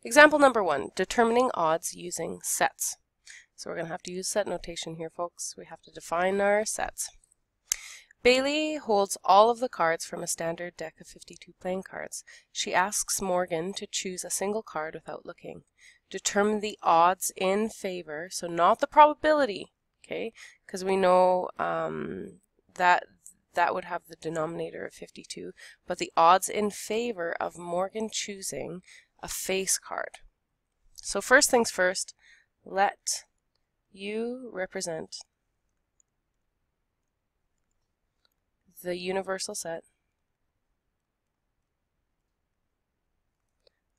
Example number 1, determining odds using sets. So we're going to have to use set notation here, folks. We have to define our sets. Bailey holds all of the cards from a standard deck of 52 playing cards. She asks Morgan to choose a single card without looking. Determine the odds in favor, so not the probability, okay, because we know that would have the denominator of 52, but the odds in favor of Morgan choosing a face card. So first things first, let U represent the universal set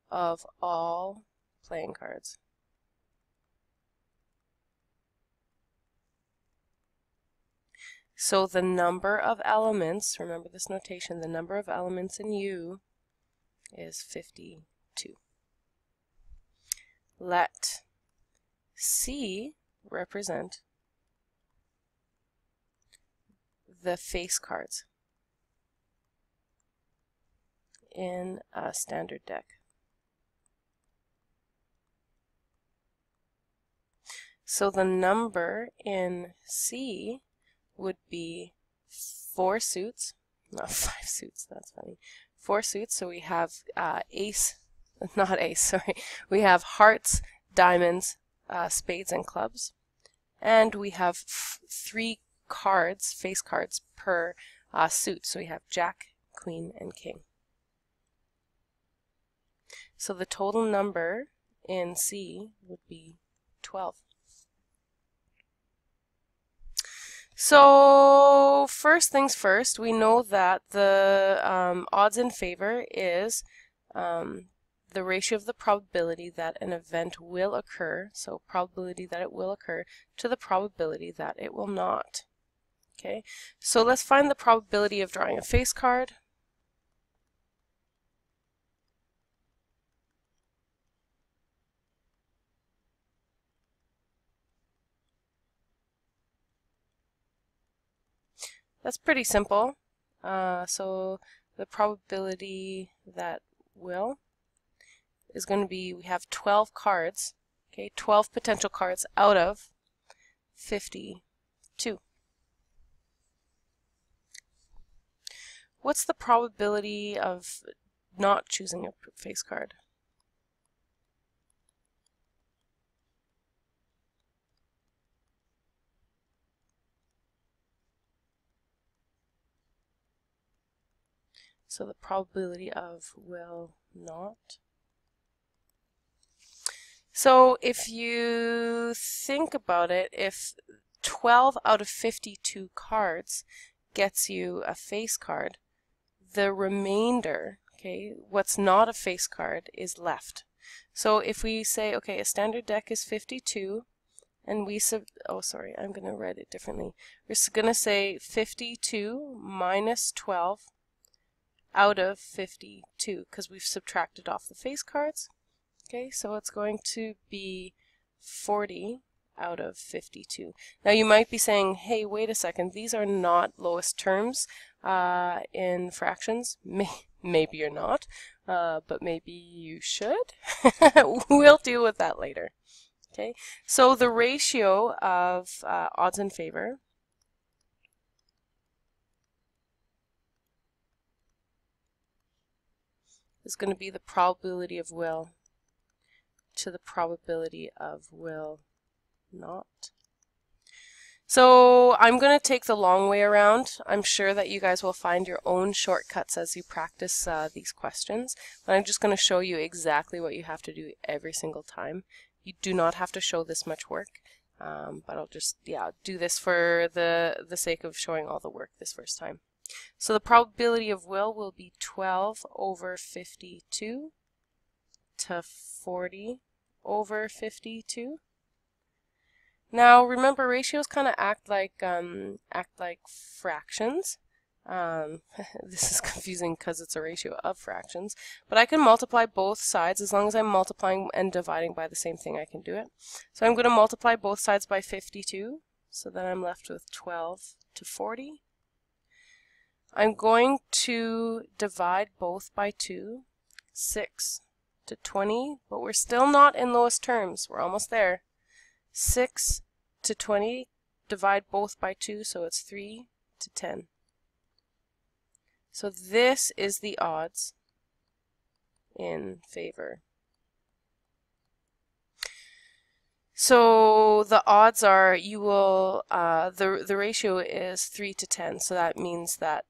of all playing cards. So the number of elements, remember this notation, the number of elements in U is 52. Let C represent the face cards in a standard deck. So the number in C would be 4 suits, not 5 suits, that's funny. 4 suits, so we have we have hearts, diamonds, spades, and clubs. And we have 3 cards, face cards, per suit. So we have Jack, Queen, and King. So the total number in C would be 12. So first things first, we know that the odds in favor is the ratio of the probability that an event will occur, so probability that it will occur, to the probability that it will not. Okay, so let's find the probability of drawing a face card. That's pretty simple. So the probability that will is going to be, we have 12 cards, okay, 12 potential cards out of 52. What's the probability of not choosing a face card? So the probability of will not. So if you think about it, if 12 out of 52 cards gets you a face card, the remainder, okay, what's not a face card is left. So if we say, okay, a standard deck is 52, and we I'm going to write it differently. We're going to say 52 minus 12 out of 52, because we've subtracted off the face cards. Okay, so it's going to be 40 out of 52. Now you might be saying, hey, wait a second, these are not lowest terms in fractions. Maybe you're not, but maybe you should. We'll deal with that later. Okay, so the ratio of odds in favor is going to be the probability of will to the probability of will not. So I'm going to take the long way around. I'm sure that you guys will find your own shortcuts as you practice these questions, but I'm just going to show you exactly what you have to do every single time. You do not have to show this much work, but I'll just do this for the sake of showing all the work this first time. So the probability of will be 12 over 52 to 40 over 52. Now remember, ratios kind of act like fractions. This is confusing because it's a ratio of fractions, but I can multiply both sides. As long as I'm multiplying and dividing by the same thing, I can do it. So I'm going to multiply both sides by 52, so then I'm left with 12 to 40. I'm going to divide both by 2, 6 to 20, but we're still not in lowest terms. We're almost there. 6 to 20, divide both by 2, so it's 3 to 10. So this is the odds in favor. So the odds are you will, the ratio is 3 to 10, so that means that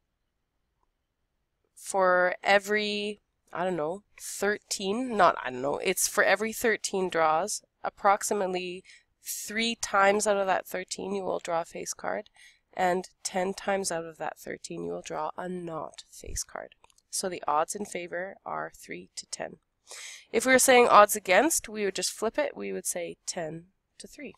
for every, it's for every 13 draws, approximately 3 times out of that 13 you will draw a face card, and 10 times out of that 13 you will draw a not face card. So the odds in favor are 3 to 10. If we were saying odds against, we would just flip it. We would say 10 to 3.